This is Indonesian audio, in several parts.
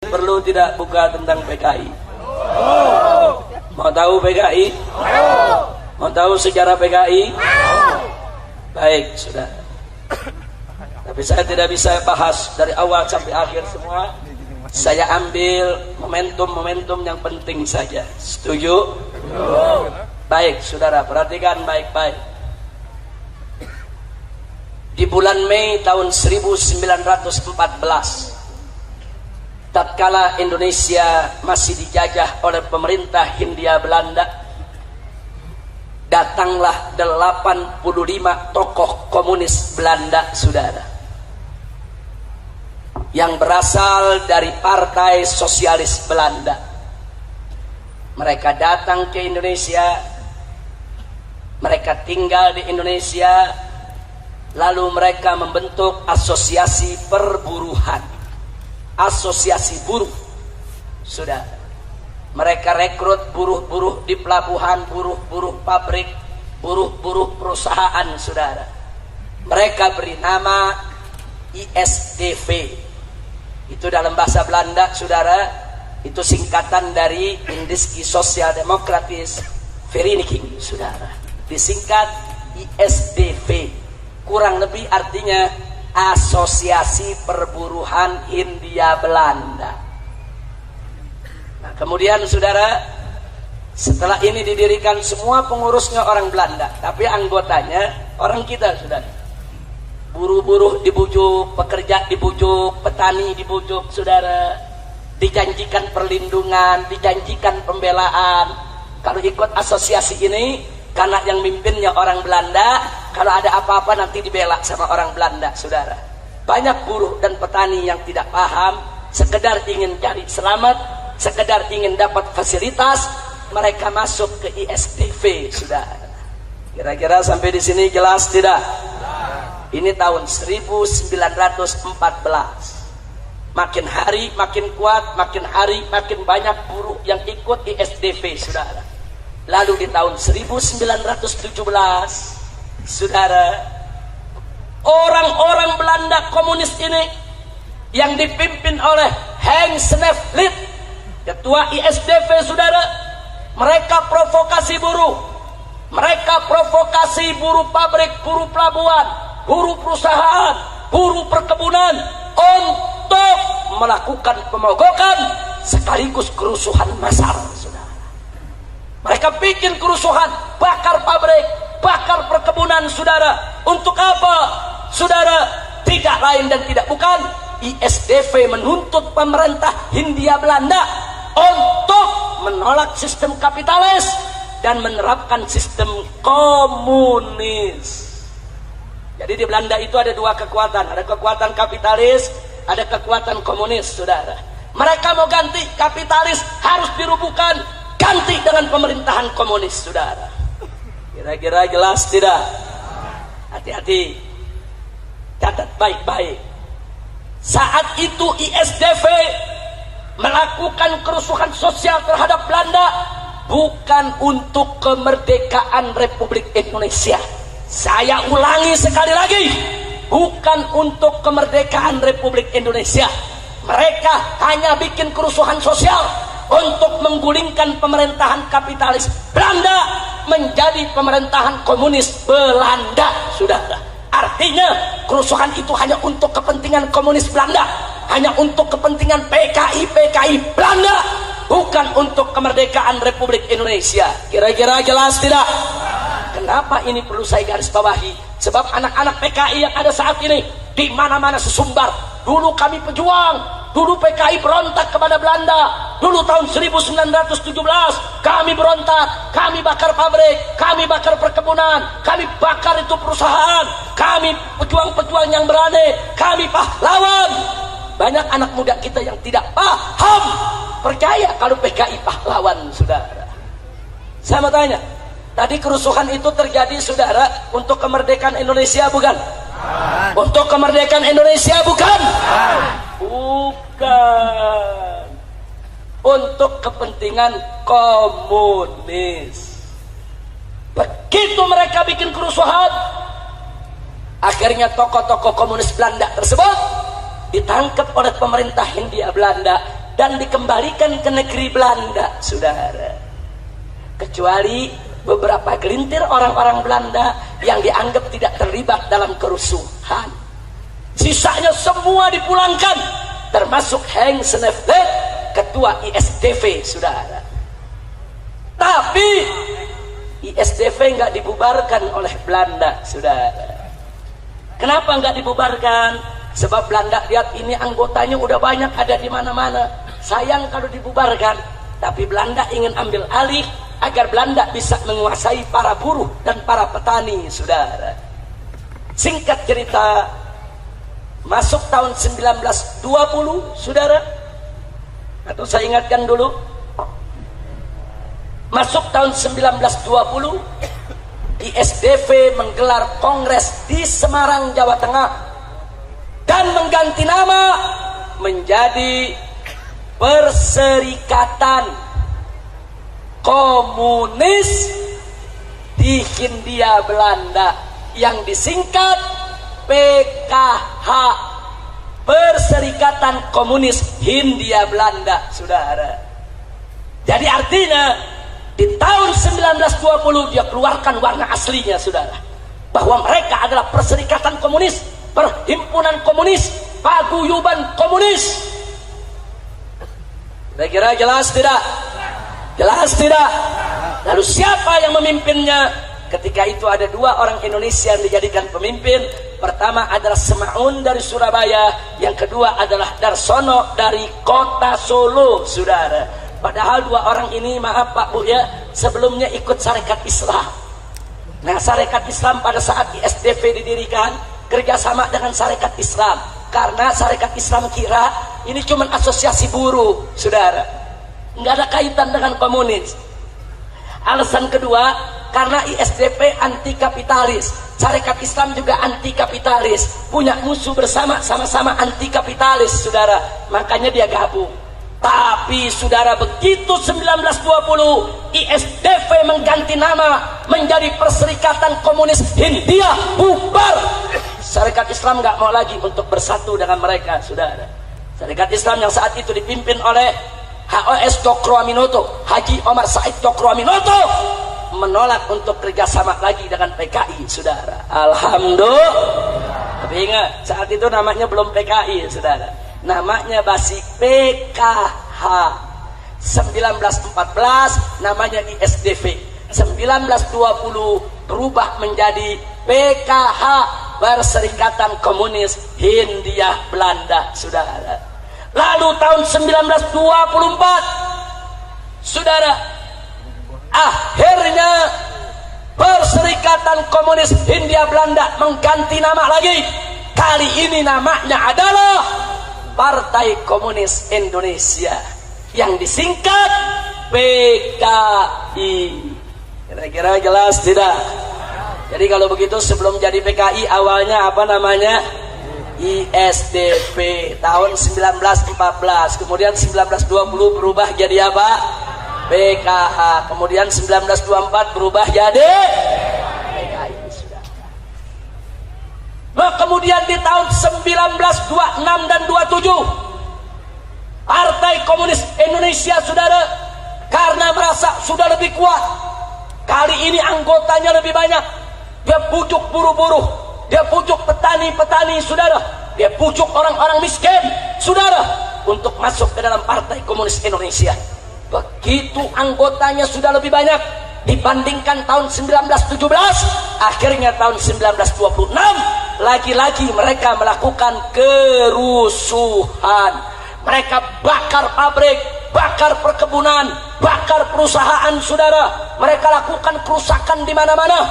Perlu tidak buka tentang PKI? Mau tahu PKI? Mau tahu sejarah PKI? Baik, sudah. Tapi saya tidak bisa bahas dari awal sampai akhir semua. Saya ambil momentum-momentum yang penting saja. Setuju? Baik, saudara, perhatikan baik-baik. Di bulan Mei tahun 1914, tatkala Indonesia masih dijajah oleh pemerintah Hindia Belanda, datanglah 85 tokoh komunis Belanda, saudara, yang berasal dari Partai Sosialis Belanda. Mereka datang ke Indonesia, mereka tinggal di Indonesia, lalu mereka membentuk asosiasi perburuhan, asosiasi buruh. Sudah, mereka rekrut buruh-buruh di pelabuhan, buruh-buruh pabrik, buruh-buruh perusahaan, saudara. Mereka beri nama ISDV. Itu dalam bahasa Belanda, saudara, itu singkatan dari Indiski Sosial Demokratis Vereniging, saudara. Disingkat ISDV. Kurang lebih artinya Asosiasi Perburuhan Hindia Belanda. Nah, kemudian saudara, setelah ini didirikan, semua pengurusnya orang Belanda, tapi anggotanya orang kita, saudara. Buruh-buruh dibujuk, pekerja dibujuk, petani dibujuk, saudara. Dijanjikan perlindungan, dijanjikan pembelaan. Kalau ikut asosiasi ini, karena yang mimpinnya orang Belanda, kalau ada apa-apa nanti dibela sama orang Belanda, saudara. Banyak buruh dan petani yang tidak paham, sekedar ingin cari selamat, sekedar ingin dapat fasilitas, mereka masuk ke ISDV, saudara. Kira-kira sampai di sini jelas tidak? Ini tahun 1914. Makin hari makin kuat, makin hari makin banyak buruh yang ikut ISDV, saudara. Lalu di tahun 1917, saudara, orang-orang Belanda komunis ini yang dipimpin oleh Henk Sneevliet, ketua ISDV, saudara, mereka provokasi buruh, mereka provokasi buruh pabrik, buruh pelabuhan, buruh perusahaan, buruh perkebunan untuk melakukan pemogokan sekaligus kerusuhan massal, saudara. Mereka bikin kerusuhan, bakar pabrik, bakar perkebunan, saudara. Untuk apa, saudara? Tidak lain dan tidak bukan, ISDV menuntut pemerintah Hindia Belanda untuk menolak sistem kapitalis dan menerapkan sistem komunis. Jadi di Belanda itu ada dua kekuatan, ada kekuatan kapitalis, ada kekuatan komunis, saudara. Mereka mau ganti kapitalis, harus dirubuhkan, ganti dengan pemerintahan komunis, saudara. Kira-kira jelas tidak? Hati-hati, catat baik-baik. Saat itu ISDV melakukan kerusuhan sosial terhadap Belanda bukan untuk kemerdekaan Republik Indonesia. Saya ulangi sekali lagi, bukan untuk kemerdekaan Republik Indonesia. Mereka hanya bikin kerusuhan sosial untuk menggulingkan pemerintahan kapitalis Belanda menjadi pemerintahan komunis Belanda, saudara. Artinya kerusuhan itu hanya untuk kepentingan komunis Belanda, hanya untuk kepentingan PKI Belanda, bukan untuk kemerdekaan Republik Indonesia. Kira-kira jelas tidak? Kenapa ini perlu saya garis bawahi? Sebab anak-anak PKI yang ada saat ini di mana-mana sesumbar. Dulu kami pejuang, dulu PKI berontak kepada Belanda. Dulu tahun 1917 kami berontak, kami bakar pabrik, kami bakar perkebunan, kami bakar itu perusahaan. Kami pejuang-pejuang yang berani, kami pahlawan. Banyak anak muda kita yang tidak paham, percaya kalau PKI pahlawan, saudara. Saya mau tanya, tadi kerusuhan itu terjadi, saudara, untuk kemerdekaan Indonesia bukan? Untuk kemerdekaan Indonesia bukan? Bukan. Untuk kepentingan komunis. Begitu mereka bikin kerusuhan, akhirnya tokoh-tokoh komunis Belanda tersebut ditangkap oleh pemerintah Hindia Belanda, dan dikembalikan ke negeri Belanda, saudara. Kecuali beberapa gelintir orang-orang Belanda yang dianggap tidak terlibat dalam kerusuhan. Sisanya semua dipulangkan, termasuk Henk Sneevliet, ketua ISDV, saudara. Tapi ISDV nggak dibubarkan oleh Belanda, saudara. Kenapa nggak dibubarkan? Sebab Belanda lihat ini anggotanya udah banyak ada di mana-mana. Sayang kalau dibubarkan. Tapi Belanda ingin ambil alih agar Belanda bisa menguasai para buruh dan para petani, saudara. Singkat cerita, masuk tahun 1920, saudara. Atau saya ingatkan dulu. Masuk tahun 1920, ISDV menggelar kongres di Semarang, Jawa Tengah, dan mengganti nama menjadi Perserikatan Komunis di Hindia Belanda, yang disingkat PKH, Perserikatan Komunis Hindia Belanda, saudara. Jadi artinya di tahun 1920 dia keluarkan warna aslinya, saudara, bahwa mereka adalah perserikatan komunis, perhimpunan komunis, paguyuban komunis. Kira-kira jelas tidak? Jelas tidak? Lalu siapa yang memimpinnya? Ketika itu ada dua orang Indonesia yang dijadikan pemimpin. Pertama adalah Semaun dari Surabaya, yang kedua adalah Darsono dari kota Solo, saudara. Padahal dua orang ini, maaf Pak Bu ya, sebelumnya ikut Sarekat Islam. Nah, Sarekat Islam pada saat ISDV didirikan kerjasama dengan Sarekat Islam, karena Sarekat Islam kira ini cuma asosiasi buruh, saudara, nggak ada kaitan dengan komunis. Alasan kedua, karena ISDP anti kapitalis, Sarekat Islam juga anti kapitalis, punya musuh bersama, sama-sama anti kapitalis, saudara. Makanya dia gabung. Tapi saudara, begitu 1920 ISDV mengganti nama menjadi Perserikatan Komunis Hindia, bubar. Sarekat Islam nggak mau lagi untuk bersatu dengan mereka, saudara. Sarekat Islam yang saat itu dipimpin oleh HOS Cokroaminoto, Haji Omar Said Cokroaminoto, menolak untuk kerjasama lagi dengan PKI, saudara. Alhamdulillah. Tapi ingat, saat itu namanya belum PKI, saudara. Namanya masih PKH. 1914 namanya ISDV. 1920 berubah menjadi PKH, Perserikatan Komunis Hindia Belanda, saudara. Lalu tahun 1924, saudara, akhirnya Perserikatan Komunis Hindia Belanda mengganti nama lagi. Kali ini namanya adalah Partai Komunis Indonesia, yang disingkat PKI. Kira-kira jelas tidak? Jadi kalau begitu sebelum jadi PKI awalnya apa namanya? ISDP. Tahun 1914, kemudian 1920 berubah jadi apa? PKH. Kemudian 1924 berubah jadi PKI. Nah, kemudian di tahun 1926 dan 27 Partai Komunis Indonesia, saudara, karena merasa sudah lebih kuat, kali ini anggotanya lebih banyak, dia pujuk buruh-buruh, dia pujuk petani-petani, saudara, dia pujuk orang-orang miskin, saudara, untuk masuk ke dalam Partai Komunis Indonesia. Begitu anggotanya sudah lebih banyak dibandingkan tahun 1917, akhirnya tahun 1926 lagi-lagi mereka melakukan kerusuhan. Mereka bakar pabrik, bakar perkebunan, bakar perusahaan, saudara. Mereka lakukan kerusakan di mana-mana.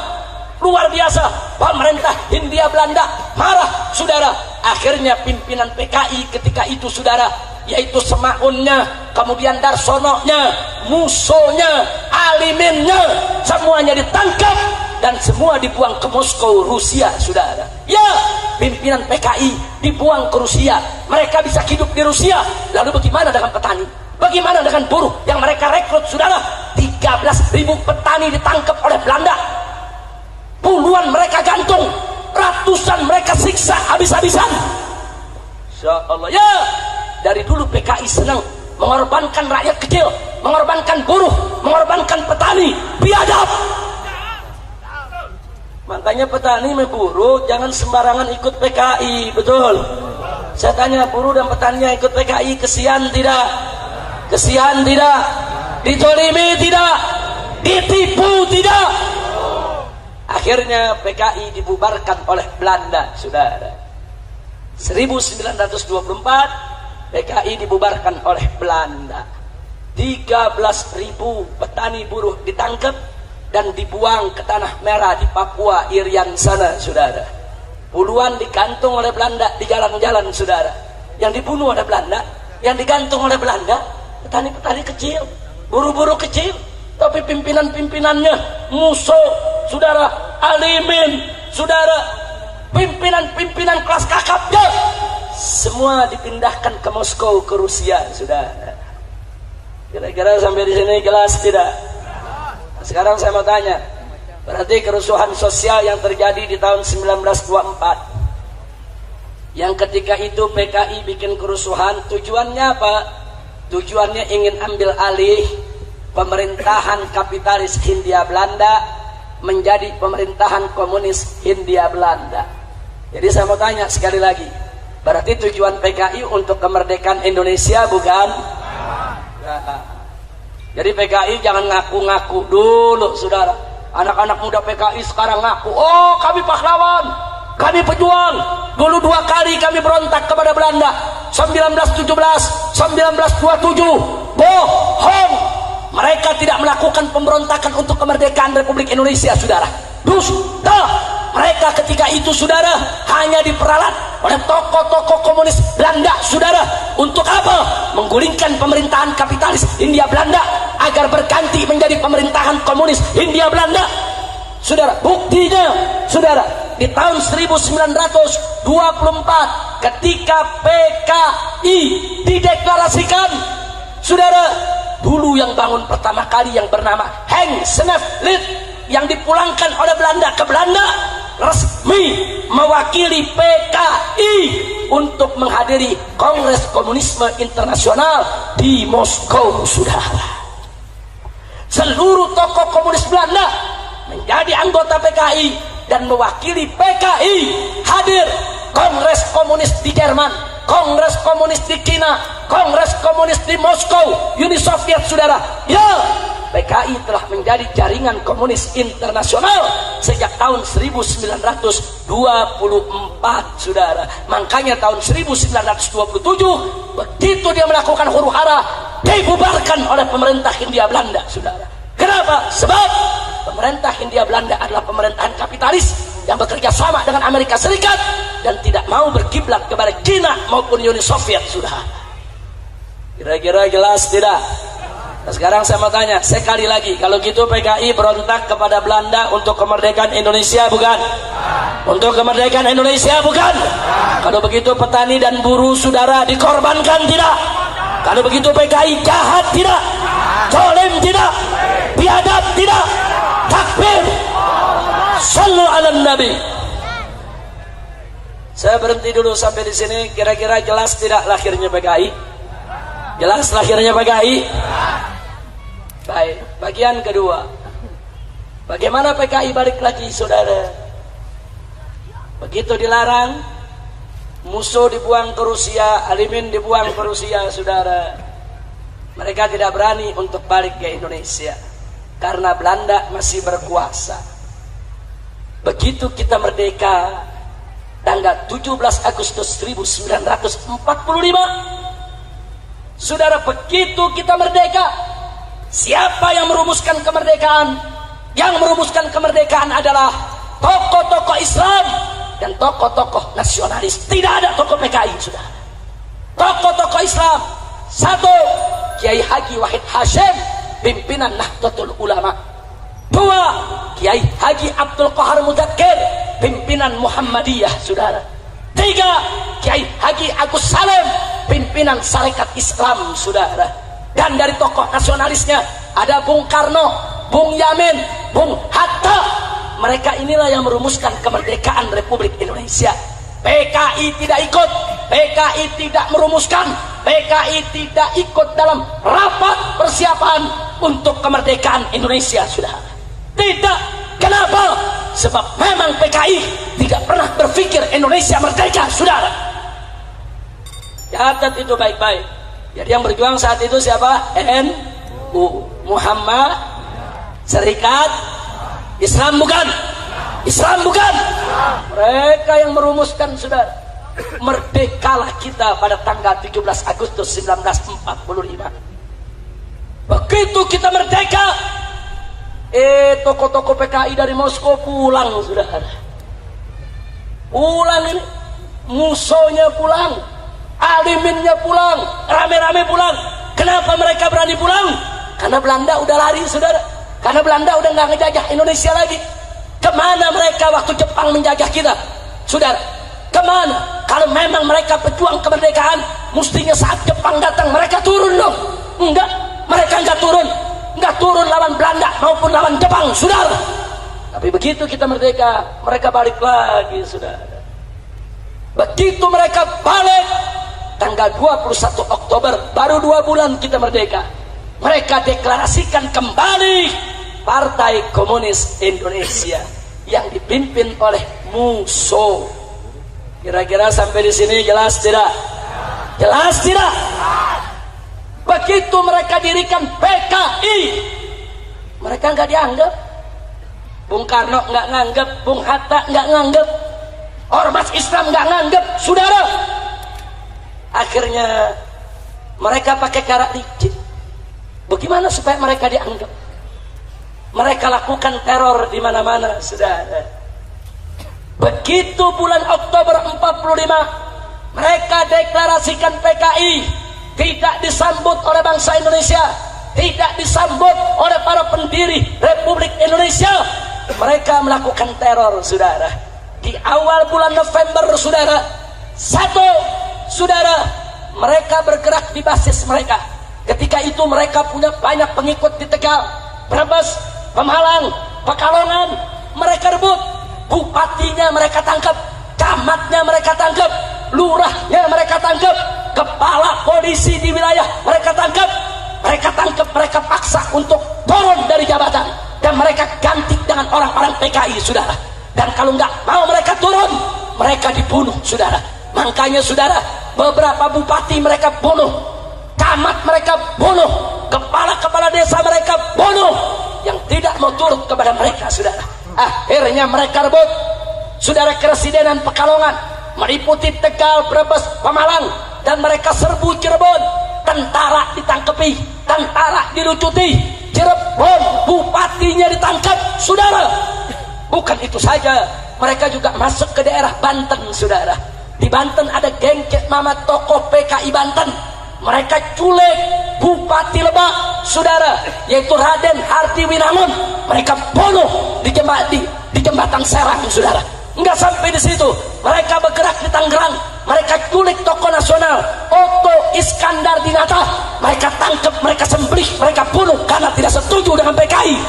Luar biasa. Pemerintah Hindia Belanda marah, saudara. Akhirnya pimpinan PKI ketika itu, saudara, yaitu Semaunnya, kemudian Darsononya, Musonya, Aliminnya, semuanya ditangkap dan semua dibuang ke Moskow, Rusia, saudara. Ya, pimpinan PKI dibuang ke Rusia. Mereka bisa hidup di Rusia. Lalu bagaimana dengan petani? Bagaimana dengan buruh yang mereka rekrut, saudara? 13.000 petani ditangkap oleh Belanda. Puluhan mereka gantung, ratusan mereka siksa habis-habisan. Insya Allah. Ya, dari dulu PKI senang mengorbankan rakyat kecil, mengorbankan buruh, mengorbankan petani, biadab. Makanya petani sama buruh jangan sembarangan ikut PKI, betul? Saya tanya, buruh dan petani yang ikut PKI kesian tidak? Kesian tidak? Ditolimi tidak? Ditipu tidak? Akhirnya PKI dibubarkan oleh Belanda, saudara. 1924 PKI dibubarkan oleh Belanda. 13.000 petani buruh ditangkap dan dibuang ke tanah merah di Papua Irian sana, saudara. Puluhan digantung oleh Belanda di jalan-jalan, saudara. Yang dibunuh oleh Belanda, yang digantung oleh Belanda, petani-petani kecil, buruh-buruh kecil. Tapi pimpinan-pimpinannya musuh, saudara, alimin, saudara, pimpinan-pimpinan kelas kakapnya semua dipindahkan ke Moskow, ke Rusia, saudara. Kira-kira sampai di sini jelas tidak? Sekarang saya mau tanya, berarti kerusuhan sosial yang terjadi di tahun 1924, yang ketika itu PKI bikin kerusuhan, tujuannya apa? Tujuannya ingin ambil alih pemerintahan kapitalis Hindia Belanda menjadi pemerintahan komunis Hindia Belanda. Jadi saya mau tanya sekali lagi, berarti tujuan PKI untuk kemerdekaan Indonesia, bukan? Nah, jadi PKI jangan ngaku-ngaku dulu, saudara. Anak-anak muda PKI sekarang ngaku, oh kami pahlawan, kami pejuang. Dulu 2 kali kami berontak kepada Belanda, 1917, 1927. Bohong. Mereka tidak melakukan pemberontakan untuk kemerdekaan Republik Indonesia, saudara. Dusta. Mereka ketika itu, saudara, hanya diperalat oleh tokoh-tokoh komunis Belanda, saudara. Untuk apa? Menggulingkan pemerintahan kapitalis Hindia Belanda agar berganti menjadi pemerintahan komunis Hindia Belanda. Saudara, buktinya, saudara, di tahun 1924 ketika PKI dideklarasikan, saudara, dulu yang bangun pertama kali yang bernama Henk Sneevliet yang dipulangkan oleh Belanda ke Belanda resmi mewakili PKI untuk menghadiri Kongres Komunisme Internasional di Moskow, saudara. Seluruh tokoh komunis Belanda menjadi anggota PKI dan mewakili PKI hadir Kongres Komunis di Jerman, Kongres Komunis di China, Kongres Komunis di Moskow, Uni Soviet, saudara. Ya, PKI telah menjadi jaringan komunis internasional sejak tahun 1924, saudara. Makanya tahun 1927 begitu dia melakukan huru-hara, dibubarkan oleh pemerintah Hindia Belanda, saudara. Kenapa? Sebab pemerintah Hindia Belanda adalah pemerintahan kapitalis yang bekerja sama dengan Amerika Serikat dan tidak mau berkiblat kepada China maupun Uni Soviet, saudara. Kira-kira jelas tidak? Nah, sekarang saya mau tanya sekali lagi, kalau gitu PKI berontak kepada Belanda untuk kemerdekaan Indonesia, bukan? Untuk kemerdekaan Indonesia, bukan? Kalau begitu petani dan buruh, saudara, dikorbankan tidak? Kalau begitu PKI jahat tidak? Zalim tidak? Biadab tidak? Takbir! Sallu ala Nabi. Saya berhenti dulu sampai di sini. Kira-kira jelas tidak lahirnya PKI? Jelas lahirnya PKI? Baik, bagian kedua. Bagaimana PKI balik lagi, saudara? Begitu dilarang, musuh dibuang ke Rusia, alimin dibuang ke Rusia, saudara. Mereka tidak berani untuk balik ke Indonesia karena Belanda masih berkuasa. Begitu kita merdeka tanggal 17 Agustus 1945, saudara, begitu kita merdeka, siapa yang merumuskan kemerdekaan? Yang merumuskan kemerdekaan adalah tokoh-tokoh Islam dan tokoh-tokoh nasionalis. Tidak ada tokoh PKI, saudara. Tokoh-tokoh Islam, satu, Kiai Haji Wahid Hashim, pimpinan Nahdlatul Ulama. Dua, Kiai Haji Abdul Qahar Mudzakkir, pimpinan Muhammadiyah, saudara. Tiga, Kiai Haji Agus Salim, pimpinan Sarekat Islam, saudara. Dan dari tokoh nasionalisnya ada Bung Karno, Bung Yamin, Bung Hatta. Mereka inilah yang merumuskan kemerdekaan Republik Indonesia. PKI tidak ikut, PKI tidak merumuskan, PKI tidak ikut dalam rapat persiapan untuk kemerdekaan Indonesia, saudara. Tidak. Kenapa? Sebab memang PKI tidak pernah berpikir Indonesia merdeka, saudara. Catat itu baik-baik. Jadi yang berjuang saat itu siapa? NU, Muhammad Serikat Islam, bukan? Islam bukan? Mereka yang merumuskan, saudara. Merdekalah kita pada tanggal 17 Agustus 1945. Begitu kita merdeka, tokoh-tokoh PKI dari Moskow pulang, saudara. Pulang ini, musuhnya pulang, aliminnya pulang, rame-rame pulang. Kenapa mereka berani pulang? Karena Belanda udah lari, saudara. Karena Belanda udah nggak ngejajah Indonesia lagi. Kemana mereka waktu Jepang menjajah kita, saudara? Kemana? Kalau memang mereka pejuang kemerdekaan, mestinya saat Jepang datang mereka turun dong. Enggak, mereka enggak turun. Enggak turun lawan Belanda maupun lawan Jepang, saudara. Tapi begitu kita merdeka, mereka balik lagi, saudara. Begitu mereka balik, tanggal 21 Oktober, baru 2 bulan kita merdeka, mereka deklarasikan kembali Partai Komunis Indonesia yang dipimpin oleh Musso. Kira-kira sampai di sini jelas tidak? Jelas tidak? Begitu mereka dirikan PKI, mereka nggak dianggap. Bung Karno nggak nganggap, Bung Hatta nggak nganggap, Ormas Islam nggak nganggap, saudara. Akhirnya mereka pakai cara licik. Bagaimana supaya mereka dianggap? Mereka lakukan teror di mana-mana, saudara. Begitu bulan Oktober 45, mereka deklarasikan PKI, tidak disambut oleh bangsa Indonesia, tidak disambut oleh para pendiri Republik Indonesia. Mereka melakukan teror, saudara. Di awal bulan November, saudara, saudara, mereka bergerak di basis mereka. Ketika itu mereka punya banyak pengikut di Tegal, Brebes, Pemalang, Pekalongan. Mereka rebut. Bupatinya mereka tangkap, camatnya mereka tangkap, lurahnya mereka tangkap, kepala polisi di wilayah mereka tangkap, mereka paksa untuk turun dari jabatan, dan mereka ganti dengan orang-orang PKI, saudara. Dan kalau nggak mau mereka turun, mereka dibunuh, saudara. Makanya, saudara, beberapa bupati mereka bunuh, camat mereka bunuh, kepala-kepala desa mereka bunuh, yang tidak mau turut kepada mereka, saudara. Akhirnya mereka rebut, saudara, Keresidenan Pekalongan, meliputi Tegal, Brebes, Pemalang, dan mereka serbu Cirebon. Tentara ditangkepi, tentara dilucuti, Cirebon bupatinya ditangkap, saudara. Bukan itu saja, mereka juga masuk ke daerah Banten, saudara. Di Banten ada geng Cek Mama, tokoh PKI Banten. Mereka culik Bupati Lebak, saudara, yaitu Raden Harti Winamun. Mereka bunuh di jembatan Serang, saudara. Enggak sampai di situ, mereka bergerak di Tangerang. Mereka culik tokoh nasional Otto Iskandar Dinata. Mereka tangkap, mereka sembelih, mereka bunuh karena tidak setuju dengan PKI.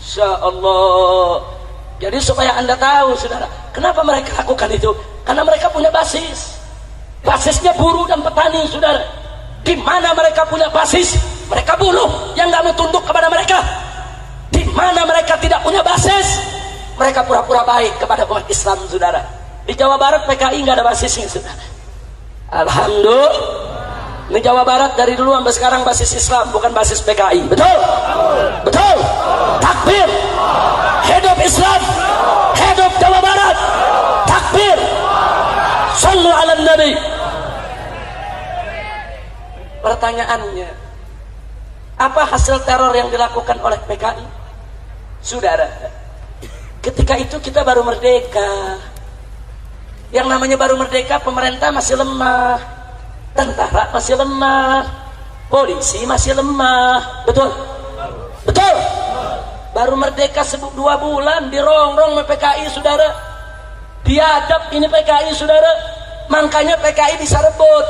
Insya Allah. Jadi supaya anda tahu, saudara, kenapa mereka lakukan itu? Karena mereka punya basis. Basisnya buruh dan petani, saudara. Di mana mereka punya basis, mereka bunuh yang nggak mau tunduk kepada mereka. Di mana mereka tidak punya basis, mereka pura-pura baik kepada umat Islam, saudara. Di Jawa Barat PKI nggak ada basisnya, saudara. Alhamdulillah. Ini Jawa Barat dari dulu sampai sekarang basis Islam, bukan basis PKI. Betul? Betul? Takbir. Hidup Islam. Hidup Jawa Barat. Takbir. Sallu ala Nabi. Pertanyaannya, apa hasil teror yang dilakukan oleh PKI? Saudara, ketika itu kita baru merdeka. Yang namanya baru merdeka, pemerintah masih lemah, tentara masih lemah, polisi masih lemah. Betul? Betul? Baru merdeka 2 bulan dirongrong oleh PKI, saudara. Biadab ini PKI, saudara. Makanya PKI bisa rebut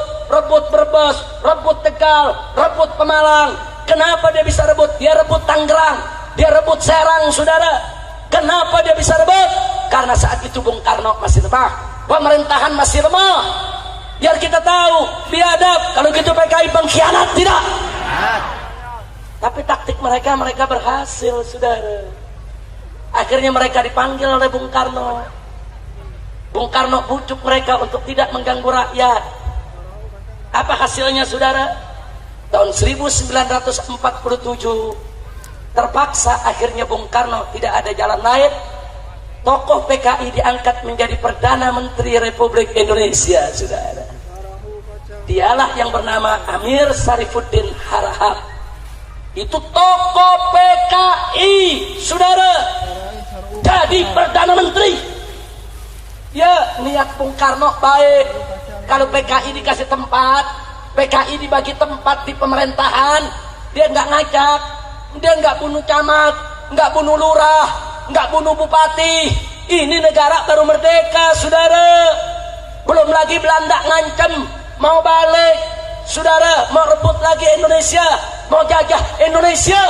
Brebes, rebut Tegal, rebut Pemalang. Kenapa dia bisa rebut? Dia rebut Tangerang, dia rebut Serang, saudara. Kenapa dia bisa rebut? Karena saat itu Bung Karno masih lemah, pemerintahan masih lemah. Biar kita tahu, biadab. Kalau gitu PKI pengkhianat, tidak. Tapi taktik mereka berhasil, saudara. Akhirnya mereka dipanggil oleh Bung Karno. Bung Karno bujuk mereka untuk tidak mengganggu rakyat. Apa hasilnya, saudara? Tahun 1947 terpaksa akhirnya Bung Karno tidak ada jalan lain. Tokoh PKI diangkat menjadi Perdana Menteri Republik Indonesia, saudara. Dialah yang bernama Amir Syarifuddin Harahap. Itu tokoh PKI, saudara, jadi Perdana Menteri. Ya, niat Bung Karno baik. Kalau PKI dikasih tempat, PKI dibagi tempat di pemerintahan, dia nggak ngajak, dia nggak bunuh camat, nggak bunuh lurah, nggak bunuh bupati. Ini negara baru merdeka, saudara. Belum lagi Belanda ngancem mau balik, saudara, mau rebut lagi Indonesia, mau jajah Indonesia.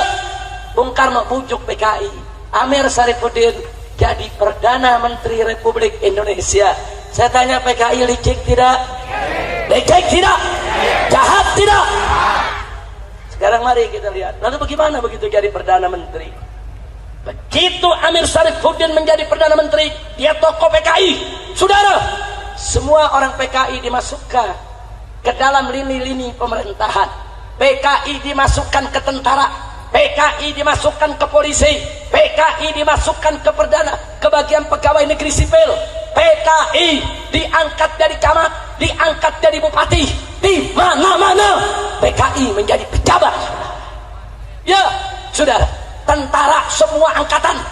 Bung Karno bujuk PKI, Amir Syarifuddin jadi Perdana Menteri Republik Indonesia. Saya tanya, PKI licik tidak? Licik tidak? Jahat tidak? Sekarang mari kita lihat, lalu bagaimana begitu jadi Perdana Menteri? Begitu Amir Syarifuddin menjadi Perdana Menteri, dia tokoh PKI, saudara. Semua orang PKI dimasukkan ke dalam lini-lini pemerintahan. PKI dimasukkan ke tentara, PKI dimasukkan ke polisi, PKI dimasukkan ke bagian pegawai negeri sipil. PKI diangkat dari camat, diangkat dari bupati, di mana-mana PKI menjadi pejabat. Ya, saudara, tentara semua angkatan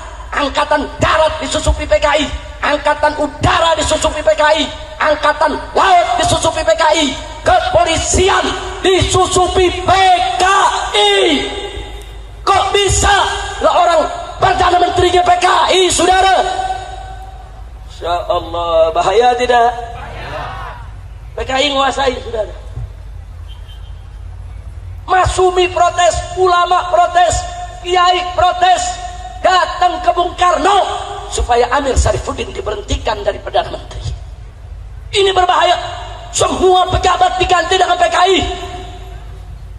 darat disusupi PKI, angkatan udara disusupi PKI, angkatan laut disusupi PKI, kepolisian disusupi PKI. Kok bisa lah orang Perdana Menterinya PKI, saudara? Insya Allah, bahaya tidak? PKI nguasai, saudara. Masumi protes, ulama protes, kiai protes, datang ke Bung Karno supaya Amir Syarifuddin diberhentikan dari Perdana Menteri. Ini berbahaya. Semua pejabat diganti dengan PKI.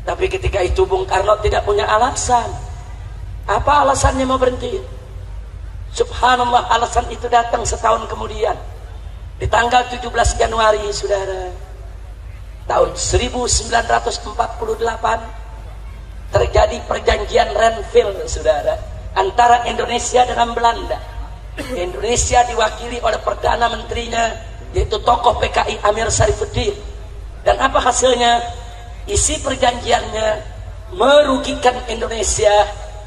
Tapi ketika itu Bung Karno tidak punya alasan. Apa alasannya mau berhenti? Subhanallah, alasan itu datang setahun kemudian. Di tanggal 17 Januari, saudara, tahun 1948 terjadi perjanjian Renville, saudara, antara Indonesia dengan Belanda. Indonesia diwakili oleh Perdana Menterinya, yaitu tokoh PKI Amir Syarifuddin. Dan apa hasilnya? Isi perjanjiannya merugikan Indonesia,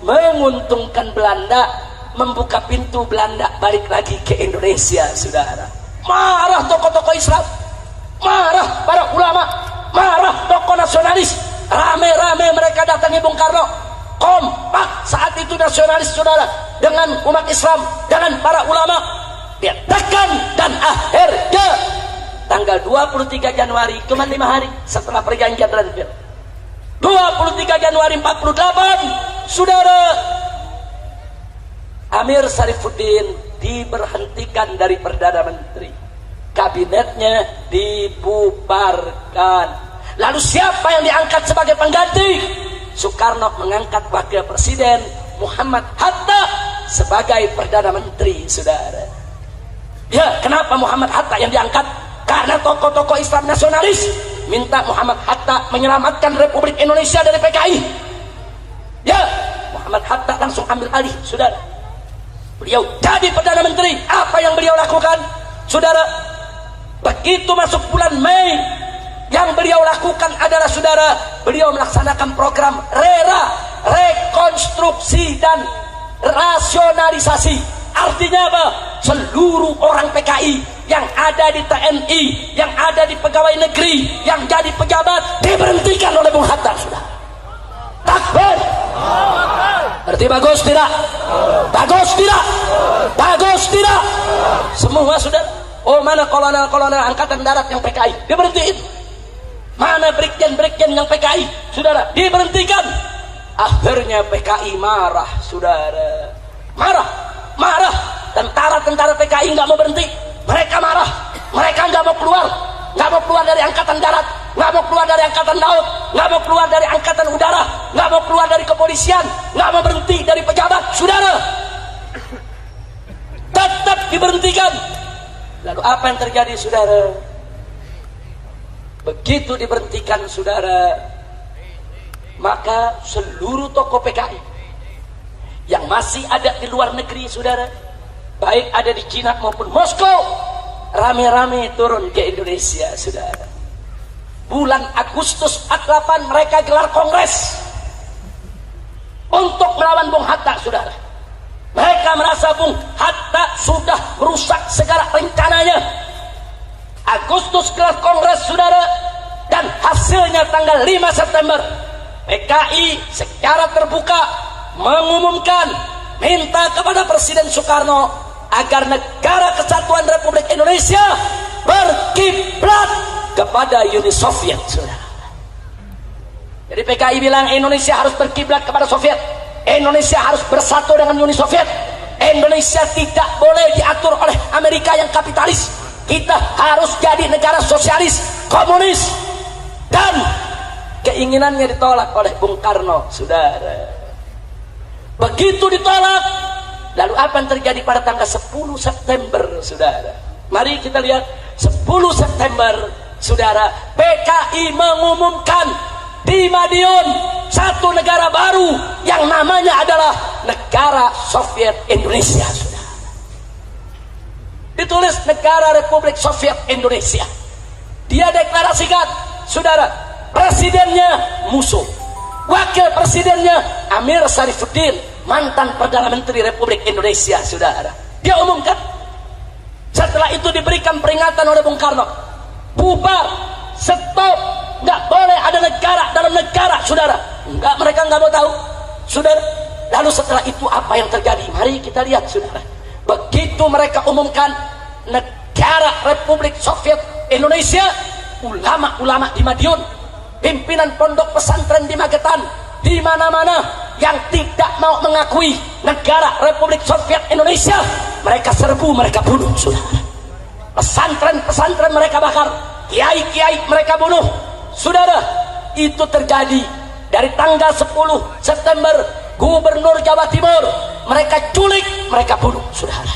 menguntungkan Belanda, membuka pintu Belanda balik lagi ke Indonesia, saudara. Marah tokoh-tokoh Islam, marah para ulama, marah tokoh nasionalis. Rame-rame mereka datangi Bung Karno. Kompak saat itu nasionalis, saudara, dengan umat Islam, dengan para ulama. Dia tekan, dan akhirnya tanggal 23 Januari, cuma 5 hari setelah perjanjian Renville, 23 Januari 48, saudara, Amir Syarifuddin diberhentikan dari Perdana Menteri. Kabinetnya dibubarkan. Lalu siapa yang diangkat sebagai pengganti? Soekarno mengangkat Wakil Presiden Muhammad Hatta sebagai Perdana Menteri, saudara. Ya, kenapa Muhammad Hatta yang diangkat? Karena tokoh-tokoh Islam nasionalis minta Muhammad Hatta menyelamatkan Republik Indonesia dari PKI. Ya, Muhammad Hatta langsung ambil alih, saudara. Beliau jadi Perdana Menteri. Apa yang beliau lakukan, saudara? Begitu masuk bulan Mei, yang beliau lakukan adalah, saudara, beliau melaksanakan program RERA, rekonstruksi dan rasionalisasi. Artinya apa? Seluruh orang PKI yang ada di TNI, yang ada di pegawai negeri, yang jadi pejabat diberhentikan oleh Bung Hatta, saudara. Takbir. Berarti bagus tidak? Bagus tidak? Bagus tidak? Semua, saudara. Oh, mana kolonel-kolonel angkatan darat yang PKI? Diberhentiin. Mana brigjen-brigjen yang PKI? Saudara, diberhentikan. Akhirnya PKI marah, saudara. Marah. Tentara-tentara PKI nggak mau berhenti. Mereka marah. Mereka nggak mau keluar. nggak mau keluar dari angkatan darat, nggak mau keluar dari angkatan laut, nggak mau keluar dari angkatan udara, nggak mau keluar dari kepolisian, nggak mau berhenti dari pejabat, saudara. Tetap diberhentikan. Lalu apa yang terjadi, saudara? Begitu diberhentikan, saudara, maka seluruh tokoh PKI yang masih ada di luar negeri, saudara, baik ada di Cina maupun Moskow, rame-rame turun ke Indonesia, saudara. Bulan Agustus 48 mereka gelar kongres untuk melawan Bung Hatta, saudara. Mereka merasa Bung Hatta sudah merusak segala rencananya. Agustus gelar kongres, saudara, dan hasilnya tanggal 5 September PKI secara terbuka mengumumkan, minta kepada Presiden Soekarno agar negara kesatuan Republik Indonesia berkiblat kepada Uni Soviet, saudara. Jadi PKI bilang Indonesia harus berkiblat kepada Soviet, Indonesia harus bersatu dengan Uni Soviet, Indonesia tidak boleh diatur oleh Amerika yang kapitalis, kita harus jadi negara sosialis, komunis. Dan keinginannya ditolak oleh Bung Karno, saudara. Begitu ditolak, lalu apa yang terjadi pada tanggal 10 September, saudara? Mari kita lihat 10 September, saudara. PKI mengumumkan di Madiun satu negara baru yang namanya adalah Negara Soviet Indonesia, saudara. Ditulis Negara Republik Soviet Indonesia. Dia deklarasikan, saudara, presidennya musuh, wakil presidennya Amir Sarifuddin, mantan Perdana Menteri Republik Indonesia, saudara. Dia umumkan. Setelah itu diberikan peringatan oleh Bung Karno, bubar, stop, nggak boleh ada negara dalam negara, saudara. Nggak, mereka nggak mau tahu, saudara. Lalu setelah itu apa yang terjadi? Mari kita lihat, saudara. Begitu mereka umumkan Negara Republik Soviet Indonesia, ulama-ulama di Madiun, pimpinan pondok pesantren di Magetan, di mana-mana yang tidak mau mengakui Negara Republik Soviet Indonesia, mereka serbu, mereka bunuh, saudara. Pesantren-pesantren mereka bakar, kiai-kiai mereka bunuh, saudara. Itu terjadi dari tanggal 10 September. Gubernur Jawa Timur mereka culik, mereka bunuh, saudara.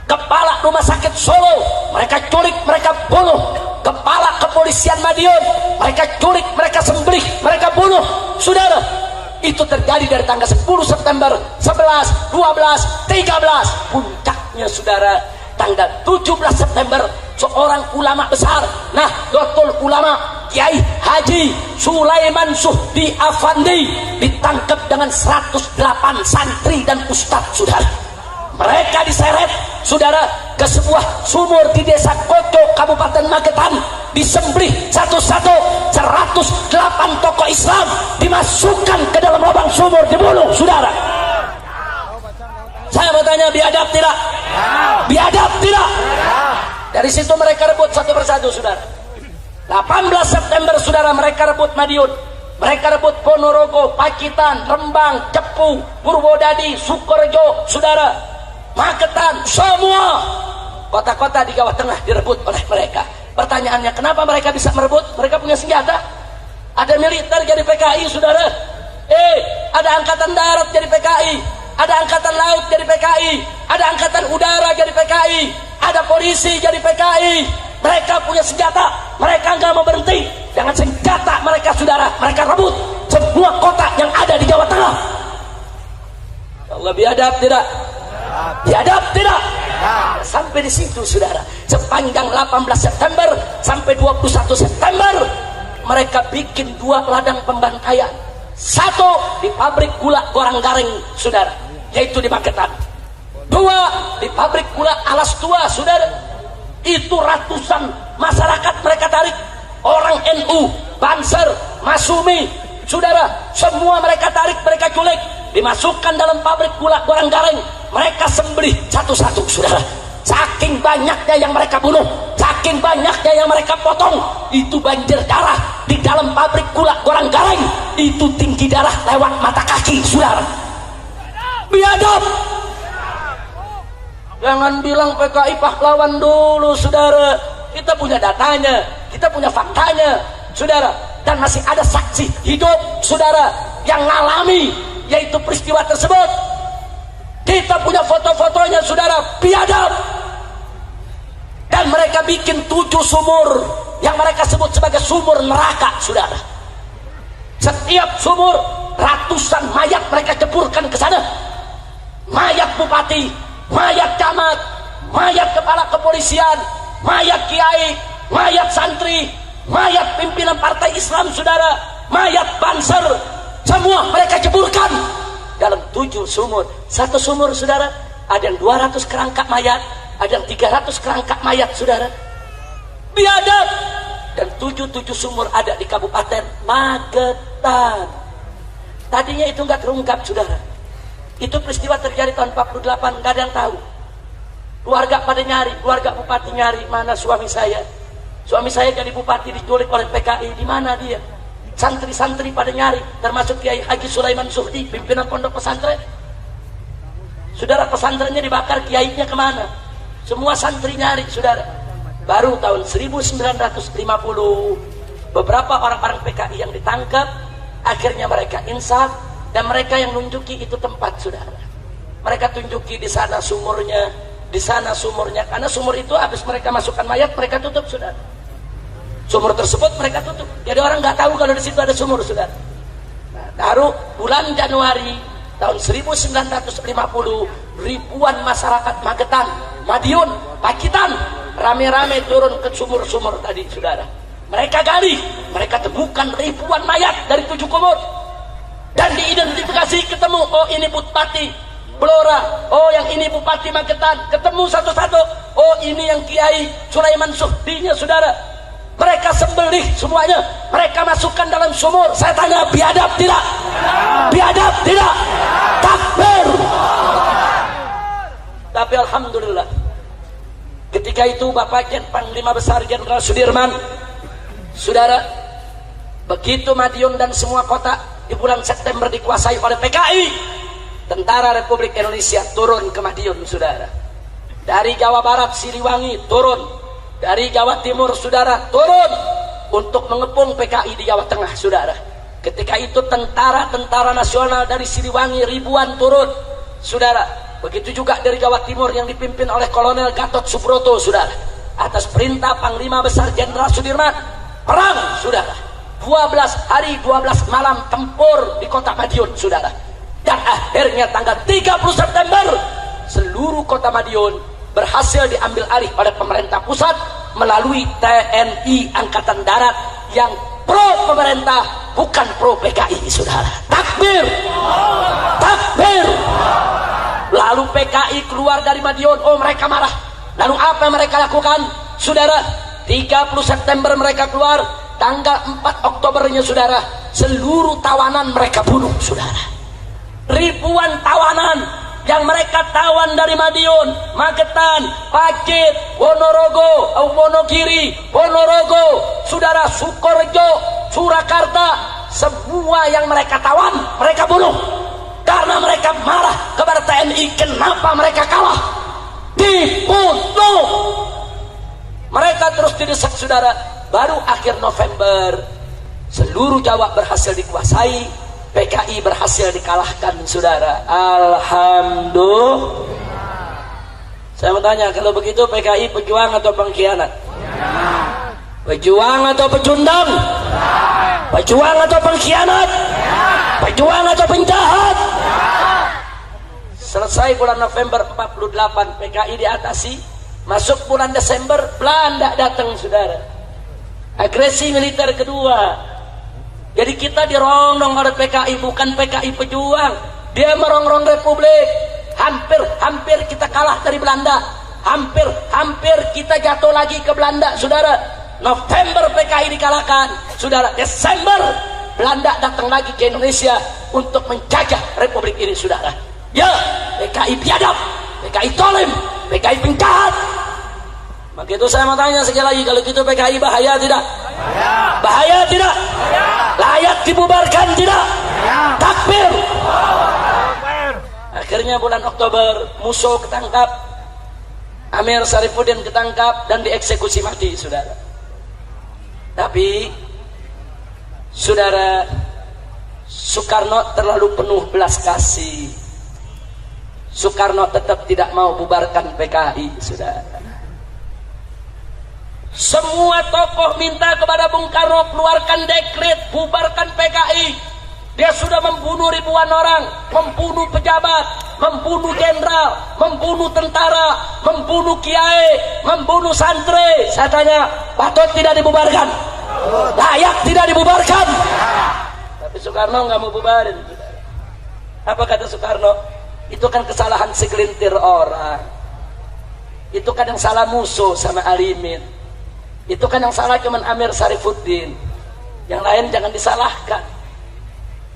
Kepala Rumah Sakit Solo mereka culik, mereka bunuh. Kepala Kepolisian Madiun mereka culik, mereka sembelih, mereka bunuh, saudara. Itu terjadi dari tanggal 10 September, 11, 12, 13. Puncaknya, saudara, tanggal 17 September seorang ulama besar, Nahdlatul Ulama, Kiai Haji Sulaiman Suhdi Afandi, ditangkap dengan 108 santri dan ustadz, saudara. Mereka diseret, saudara, ke sebuah sumur di desa Koco, Kabupaten Magetan, disembelih satu-satu. 108 tokoh Islam dimasukkan ke dalam lubang sumur, dibunuh, saudara. Saya bertanya, biadab tidak? Biadab tidak? Dari situ mereka rebut satu persatu, saudara. 18 September, saudara, mereka rebut Madiun, mereka rebut Ponorogo, Pacitan, Rembang, Cepu, Purwodadi, Sukorejo, saudara, Magetan, semua kota-kota di Jawa Tengah direbut oleh mereka. Pertanyaannya, kenapa mereka bisa merebut? Mereka punya senjata, ada militer jadi PKI, saudara. Ada angkatan darat jadi PKI, ada angkatan laut jadi PKI, ada angkatan udara jadi PKI, ada polisi jadi PKI. Mereka punya senjata, mereka nggak mau berhenti dengan senjata mereka, saudara. Mereka rebut semua kota yang ada di Jawa Tengah. Allah, biadab tidak? Biadab tidak? Sampai di situ, saudara. Sepanjang 18 September sampai 21 September mereka bikin 2 ladang pembantaian. Satu di pabrik gula Gorang Garing, saudara, yaitu di Magetan. 2 di pabrik gula Alas Tua, saudara. Itu ratusan masyarakat mereka tarik, orang NU, Banser, Masumi, saudara, semua mereka tarik, mereka culik, dimasukkan dalam pabrik gula Gorang Garing. Mereka sembelih satu-satu, saudara. Saking banyaknya yang mereka bunuh, saking banyaknya yang mereka potong, itu banjir darah di dalam pabrik gula Gorang Garing. Itu tinggi darah lewat mata kaki, saudara. Biadab. Jangan bilang PKI pahlawan dulu, saudara. Kita punya datanya. kita punya faktanya, saudara, dan masih ada saksi hidup, saudara, yang ngalami yaitu peristiwa tersebut. Kita punya foto-fotonya, saudara, biadab. Dan mereka bikin 7 sumur yang mereka sebut sebagai sumur neraka, saudara. Setiap sumur ratusan mayat mereka ceburkan ke sana. Mayat bupati, mayat camat, mayat kepala kepolisian, mayat kiai, mayat santri, mayat pimpinan partai Islam, saudara, mayat banser, semua mereka ceburkan dalam 7 sumur. Satu sumur, saudara, ada yang 200 kerangka mayat, ada yang 300 kerangka mayat, saudara. Biadab. Dan 7 sumur ada di Kabupaten Magetan. Tadinya itu nggak terungkap, saudara. Itu peristiwa terjadi tahun 48, nggak ada yang tahu. Keluarga pada nyari, keluarga bupati nyari, mana suami saya? Suami saya jadi bupati diculik oleh PKI, di mana dia? Santri-santri pada nyari, termasuk Kiai Haji Sulaiman Suhdi, pimpinan pondok pesantren. Saudara, pesantrennya dibakar, kiainya kemana? Semua santri nyari, saudara. Baru tahun 1950 beberapa orang-orang PKI yang ditangkap, akhirnya mereka insaf dan mereka yang nunjuki itu tempat, saudara. Mereka tunjuki di sana sumurnya, di sana sumurnya, karena sumur itu habis mereka masukkan mayat mereka tutup, saudara. Sumur tersebut mereka tutup, jadi orang nggak tahu kalau di situ ada sumur, saudara. Nah, baru bulan Januari tahun 1950 ribuan masyarakat Magetan, Madiun, Pacitan rame-rame turun ke sumur-sumur tadi, saudara. Mereka gali, mereka temukan ribuan mayat dari 7 kubur dan diidentifikasi, ketemu, oh ini Bupati Blora, oh yang ini Bupati Magetan, ketemu satu-satu, oh ini yang Kiai Sulaiman Suhdinya, saudara. Mereka sembelih semuanya, mereka masukkan dalam sumur. Saya tanya, biadab tidak? Biadab tidak? Takbir. Tapi alhamdulillah, ketika itu Bapak Panglima Besar Jenderal Sudirman, saudara, begitu Madiun dan semua kota di bulan September dikuasai oleh PKI, Tentara Republik Indonesia turun ke Madiun, saudara. Dari Jawa Barat Siliwangi turun, dari Jawa Timur, saudara, turun untuk mengepung PKI di Jawa Tengah, saudara. Ketika itu tentara nasional dari Siliwangi ribuan turun, saudara. Begitu juga dari Jawa Timur yang dipimpin oleh Kolonel Gatot Subroto, saudara. Atas perintah Panglima Besar Jenderal Sudirman, perang, saudara. 12 hari 12 malam tempur di kota Madiun, saudara. Dan akhirnya tanggal 30 September seluruh kota Madiun berhasil diambil alih oleh pemerintah pusat melalui TNI Angkatan Darat yang pro pemerintah, bukan pro PKI, saudara. Takbir. Takbir. Lalu PKI keluar dari Madiun, oh mereka marah. Lalu apa yang mereka lakukan, saudara? 30 September mereka keluar, tanggal 4 Oktobernya, saudara, seluruh tawanan mereka bunuh, saudara. Ribuan tawanan yang mereka tawan dari Madiun, Magetan, Pacet, Wonorogo, Wonogiri, Ponorogo, saudara, Sukorejo, Surakarta, semua yang mereka tawan mereka bunuh. Karena mereka marah kepada TNI, kenapa mereka kalah? Dibunuh. Mereka terus didesak, saudara. Baru akhir November seluruh Jawa berhasil dikuasai, PKI berhasil dikalahkan, saudara. Alhamdulillah. Saya mau tanya, kalau begitu PKI pejuang atau pengkhianat? Pejuang atau pecundang? Pejuang atau pengkhianat? Pejuang atau penjahat? Selesai bulan November 48 PKI diatasi, masuk bulan Desember Belanda datang, saudara. Agresi militer kedua. Jadi kita dirondong oleh PKI, bukan PKI pejuang. Dia merongrong Republik. Hampir kita kalah dari Belanda. Hampir kita jatuh lagi ke Belanda, saudara. November PKI dikalahkan, saudara. Desember Belanda datang lagi ke Indonesia untuk menjajah Republik ini, saudara. Ya, PKI biadab, PKI tolim, PKI penjahat. Maka itu saya mau tanya sekali lagi, kalau gitu PKI bahaya tidak? Bahaya tidak? Layak dibubarkan tidak? Takbir. Akhirnya bulan Oktober Musso ketangkap, Amir Sarifuddin ketangkap dan dieksekusi mati, saudara. Tapi saudara, Soekarno terlalu penuh belas kasih. Soekarno tetap tidak mau bubarkan PKI, saudara. Semua tokoh minta kepada Bung Karno keluarkan dekret bubarkan PKI. Dia sudah membunuh ribuan orang, membunuh pejabat, membunuh jenderal, membunuh tentara, membunuh kiai, membunuh santri. Saya tanya, patut tidak dibubarkan? Layak tidak dibubarkan? Tapi Soekarno nggak mau bubarin. Apa kata Soekarno? Itu kan kesalahan segelintir orang. Itu kan yang salah musuh sama Alimin. Itu kan yang salah cuman Amir Sarifuddin. Yang lain jangan disalahkan.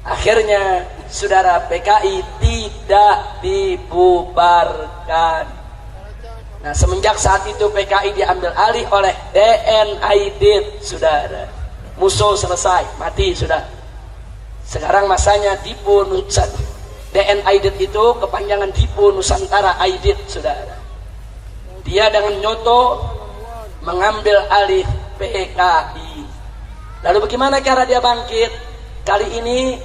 Akhirnya saudara, PKI tidak dibubarkan. Nah, semenjak saat itu PKI diambil alih oleh DNAID, saudara. Musuh selesai, mati sudah. Sekarang masanya Dipo Nusantara. DNAID itu kepanjangan Dipo Nusantara Aidit, saudara. Dia dengan nyoto mengambil alih PKI. Lalu bagaimana cara dia bangkit? Kali ini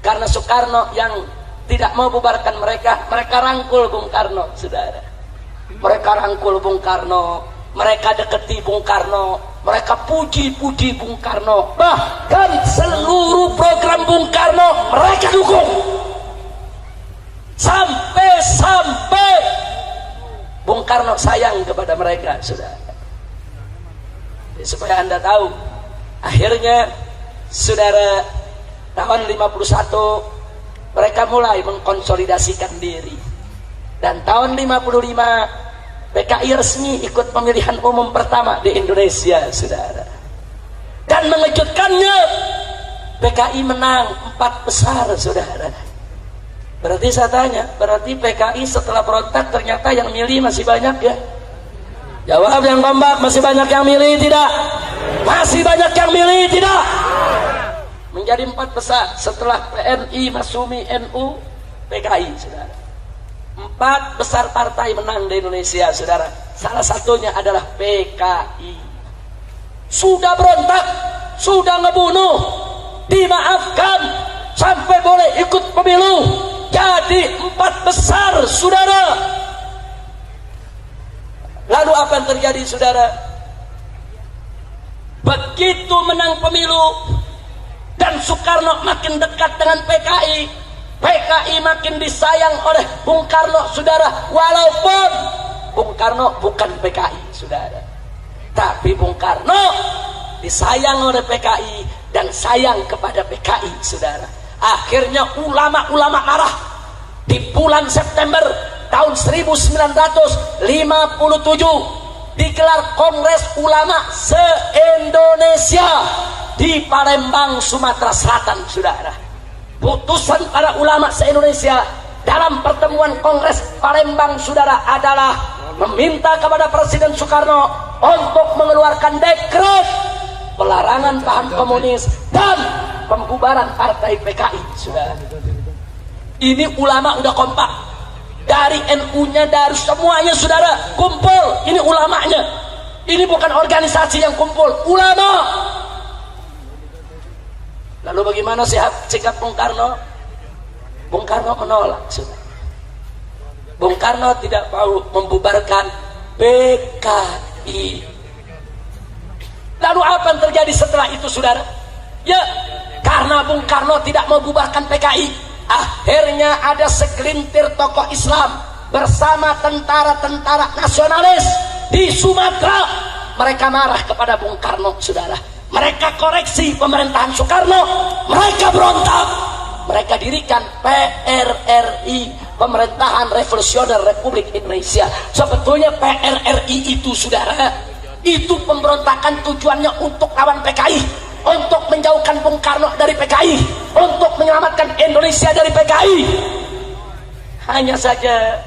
karena Soekarno yang tidak mau bubarkan mereka rangkul Bung Karno, saudara. Mereka rangkul Bung Karno, mereka deketi Bung Karno, mereka puji-puji Bung Karno. Bahkan seluruh program Bung Karno mereka dukung. Sampai Bung Karno sayang kepada mereka, saudara. Jadi, supaya Anda tahu, akhirnya saudara, tahun 51 mereka mulai mengkonsolidasikan diri. Dan tahun 55 PKI resmi ikut pemilihan umum pertama di Indonesia, saudara. Dan mengejutkannya, PKI menang 4 besar, saudara. Berarti saya tanya, berarti PKI setelah berontak ternyata yang milih masih banyak ya? Jawab yang kompak, masih banyak yang milih tidak? Masih banyak yang milih tidak? Menjadi 4 besar setelah PNI, Masumi, NU, PKI, saudara. 4 besar partai menang di Indonesia, saudara. Salah satunya adalah PKI. Sudah berontak, sudah ngebunuh, dimaafkan, sampai boleh ikut pemilu, jadi 4 besar, saudara. Lalu apa yang terjadi, saudara? Begitu menang pemilu dan Soekarno makin dekat dengan PKI, PKI makin disayang oleh Bung Karno, saudara. Walaupun Bung Karno bukan PKI, saudara, tapi Bung Karno disayang oleh PKI dan sayang kepada PKI, saudara. Akhirnya ulama-ulama marah. Di bulan September tahun 1957 digelar Kongres Ulama se-Indonesia di Palembang, Sumatera Selatan, saudara. Putusan para ulama se-Indonesia dalam pertemuan Kongres Palembang, saudara, adalah meminta kepada Presiden Soekarno untuk mengeluarkan dekret pelarangan paham komunis dan pembubaran partai PKI, saudara. Ini ulama udah kompak, dari NU-nya, dari semuanya, saudara, kumpul. Ini ulamanya, ini bukan organisasi yang kumpul, ulama. Lalu bagaimana sikap Bung Karno? Bung Karno menolak, saudara. Bung Karno tidak mau membubarkan PKI. Lalu apa yang terjadi setelah itu, saudara? Ya, karena Bung Karno tidak mau membubarkan PKI, akhirnya ada segelintir tokoh Islam bersama tentara-tentara nasionalis di Sumatera. Mereka marah kepada Bung Karno, saudara. Mereka koreksi pemerintahan Soekarno, mereka berontak, mereka dirikan PRRI, Pemerintahan Revolusioner Republik Indonesia. Sebetulnya PRRI itu, saudara, itu pemberontakan tujuannya untuk lawan PKI, untuk menjauhkan Bung Karno dari PKI, untuk menyelamatkan Indonesia dari PKI. Hanya saja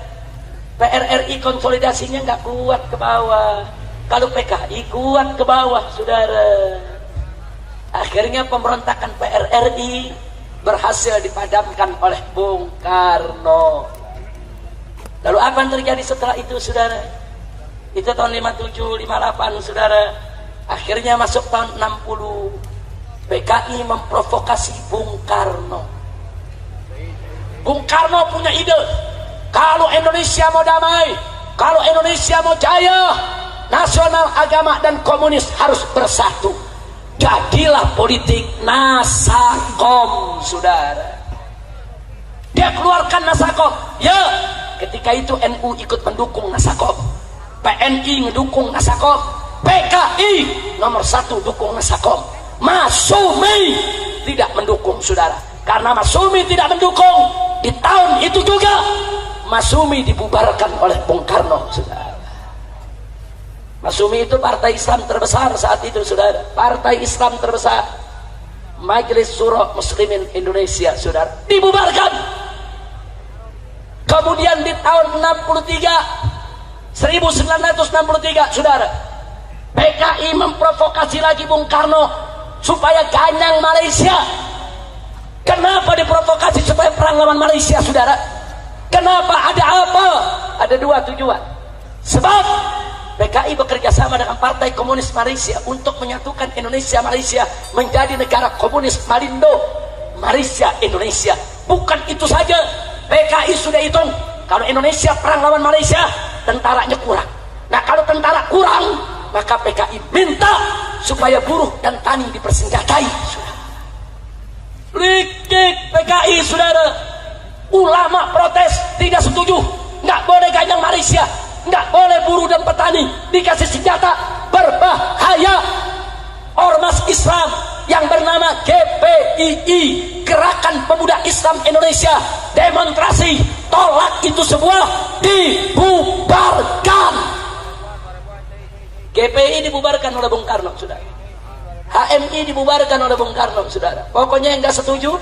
PRRI konsolidasinya nggak kuat ke bawah. Kalau PKI kuat ke bawah, saudara. Akhirnya pemberontakan PRRI berhasil dipadamkan oleh Bung Karno. Lalu apa yang terjadi setelah itu, saudara? Itu tahun 57, 58, saudara. Akhirnya masuk tahun 60, PKI memprovokasi Bung Karno. Bung Karno punya ide, kalau Indonesia mau damai, kalau Indonesia mau jaya, nasional, agama, dan komunis harus bersatu. Jadilah politik Nasakom, saudara. Dia keluarkan Nasakom. Ya, ketika itu NU ikut mendukung Nasakom, PNI mendukung Nasakom, PKI nomor 1 dukung Nasakom. Masumi tidak mendukung, saudara. Karena Masumi tidak mendukung, di tahun itu juga Masumi dibubarkan oleh Bung Karno, saudara. Masumi itu partai Islam terbesar saat itu, saudara. Partai Islam terbesar, Majelis Syuro Muslimin Indonesia, saudara, dibubarkan. Kemudian di tahun 1963, saudara, PKI memprovokasi lagi Bung Karno supaya ganyang Malaysia. Kenapa diprovokasi supaya perang lawan Malaysia, saudara? Kenapa? Ada apa? Ada 2 tujuan. Sebab PKI bekerja sama dengan Partai Komunis Malaysia untuk menyatukan Indonesia Malaysia menjadi negara komunis Malindo Malaysia Indonesia. Bukan itu saja, PKI sudah hitung kalau Indonesia perang lawan Malaysia, tentaranya kurang. Nah, kalau tentara kurang, maka PKI minta supaya buruh dan tani dipersenjatai. Likik PKI, saudara. Ulama protes, tidak setuju, nggak boleh ganyang Malaysia, nggak boleh buruh dan petani dikasih senjata berbahaya. Ormas Islam yang bernama GPII, Gerakan Pemuda Islam Indonesia, demonstrasi tolak itu semua, dibubarkan. GPI dibubarkan oleh Bung Karno, saudara. HMI dibubarkan oleh Bung Karno, saudara. Pokoknya yang nggak setuju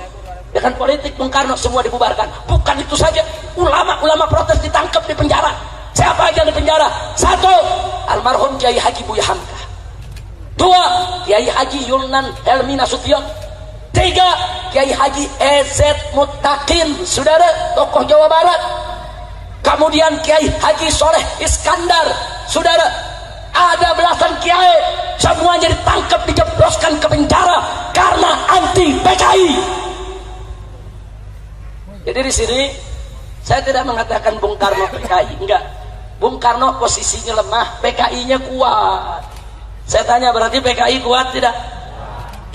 dengan politik Bung Karno semua dibubarkan. Bukan itu saja, ulama-ulama protes ditangkap, di penjara. Siapa aja di penjara? 1, almarhum Kiai Haji Buya Hamka. 2, Kiai Haji Yunan Helmi Nasution. 3, Kiai Haji EZ Mutakin, saudara, tokoh Jawa Barat. Kemudian Kiai Haji Soleh Iskandar, saudara. Ada belasan kiai, semuanya ditangkap, dijebloskan ke penjara karena anti PKI. Jadi di sini saya tidak mengatakan Bung Karno PKI, enggak. Bung Karno posisinya lemah, PKI-nya kuat. Saya tanya, berarti PKI kuat tidak?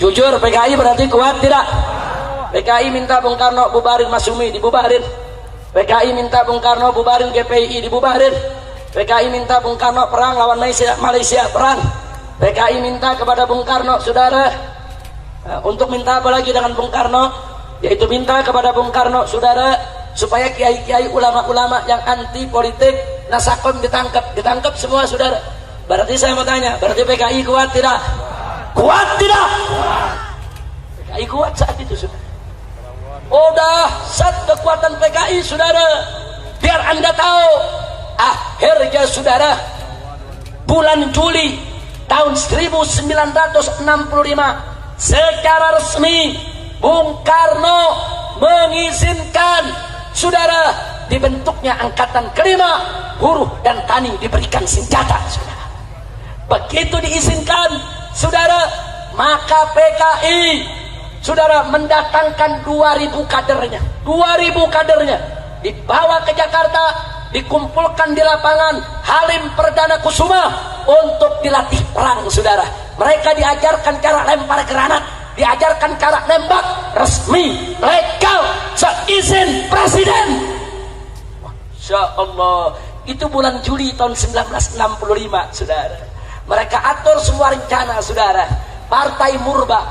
Jujur, PKI berarti kuat tidak? PKI minta Bung Karno bubarin Masumi, dibubarin. PKI minta Bung Karno bubarin GPI, dibubarin. PKI minta Bung Karno perang lawan Malaysia, perang. PKI minta kepada Bung Karno, saudara, untuk minta apa lagi dengan Bung Karno? Yaitu minta kepada Bung Karno, saudara, supaya kiai-kiai, ulama-ulama yang anti politik Nasakom ditangkap semua, saudara. Berarti saya mau tanya, berarti PKI kuat tidak? Kuat tidak? PKI kuat saat itu, saudara. Oh, dahsyat kekuatan PKI, saudara. Biar Anda tahu, akhirnya, saudara, bulan Juli tahun 1965 secara resmi Bung Karno mengizinkan, saudara, dibentuknya angkatan kelima, buruh dan tani diberikan senjata, saudara. Begitu diizinkan, saudara, maka PKI, saudara, mendatangkan 2000 kadernya. 2000 kadernya dibawa ke Jakarta, dikumpulkan di lapangan Halim Perdana Kusuma untuk dilatih perang, saudara. Mereka diajarkan cara lempar granat, diajarkan cara nembak, resmi, legal, seizin presiden. Masya Allah. Itu bulan Juli tahun 1965, saudara. Mereka atur semua rencana, saudara. Partai Murba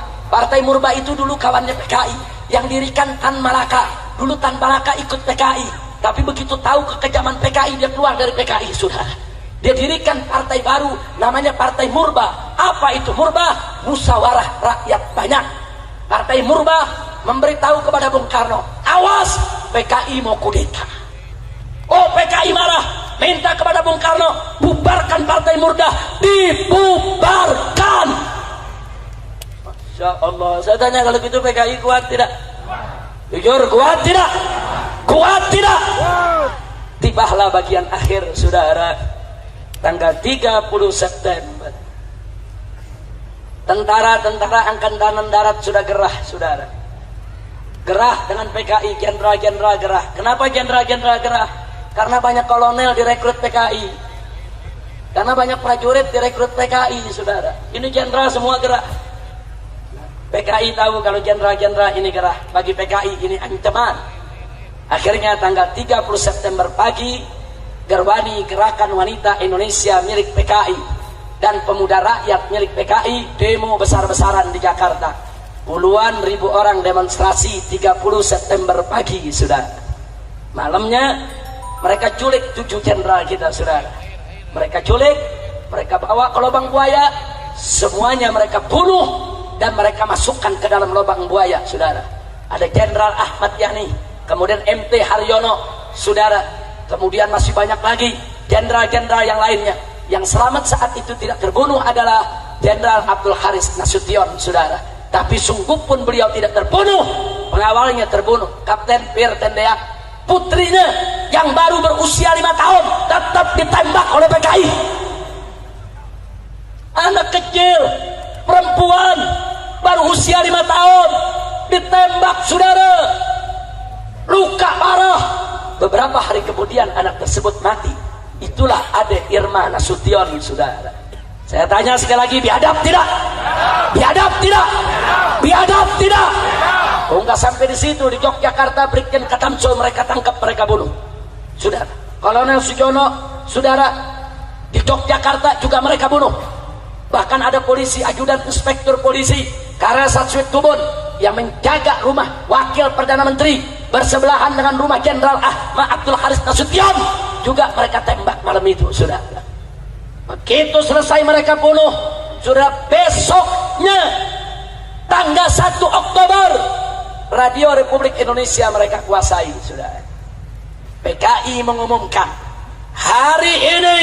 itu dulu kawannya PKI, yang dirikan Tan Malaka. Dulu Tan Malaka ikut PKI, tapi begitu tahu kekejaman PKI, dia keluar dari PKI, saudara. Dia dirikan partai baru, namanya Partai Murba. Apa itu Murba? Musyawarah Rakyat Banyak. Partai Murba memberitahu kepada Bung Karno, awas, PKI mau kudeta. Oh, PKI marah, minta kepada Bung Karno, bubarkan Partai Murba. Dibubarkan. Masya Allah. Saya tanya, kalau gitu PKI kuat tidak? Jujur, kuat tidak? Kuat tidak? Tibalah bagian akhir, saudara. Tanggal 30 September Tentara-tentara Angkatan Darat sudah gerah, saudara. Gerah dengan PKI, jenderal-jenderal gerah. Kenapa jenderal-jenderal gerah? Karena banyak kolonel direkrut PKI. Karena banyak prajurit direkrut PKI, saudara. Ini jenderal semua gerah. PKI tahu kalau jenderal-jenderal ini gerah. Bagi PKI ini ancaman. Akhirnya tanggal 30 September pagi, Gerwani Gerakan Wanita Indonesia milik PKI dan Pemuda Rakyat milik PKI demo besar-besaran di Jakarta. Puluhan ribu orang demonstrasi 30 September pagi, saudara. Malamnya mereka culik 7 jenderal kita, saudara. Mereka culik, mereka bawa ke lubang buaya, semuanya mereka bunuh dan mereka masukkan ke dalam lubang buaya, saudara. Ada Jenderal Ahmad Yani, kemudian MT Haryono, saudara. Kemudian masih banyak lagi jenderal-jenderal yang lainnya. Yang selamat saat itu tidak terbunuh adalah Jenderal Abdul Haris Nasution, saudara. Tapi sungguh pun beliau tidak terbunuh. Pengawalnya terbunuh, Kapten Pierre Tendea. Putrinya yang baru berusia 5 tahun tetap ditembak oleh PKI. Anak kecil, perempuan baru usia 5 tahun ditembak, saudara. Luka parah. Beberapa hari kemudian anak tersebut mati. Itulah Ade Irma Nasution, saudara. Saya tanya sekali lagi, biadab tidak? Biadab tidak? Biadab tidak? Oh, nggak sampai di situ. Di Yogyakarta Brigjen Katamso mereka tangkap, mereka bunuh, saudara. Kolonel Sujono, saudara, di Yogyakarta juga mereka bunuh. Bahkan ada polisi, ajudan inspektur polisi Karasat Tubun yang menjaga rumah wakil Perdana Menteri bersebelahan dengan rumah Jenderal Ahmad Abdul Haris Nasution, juga mereka tembak malam itu, saudara. Begitu selesai mereka bunuh, saudara, besoknya tanggal 1 Oktober Radio Republik Indonesia mereka kuasai, saudara. PKI mengumumkan hari ini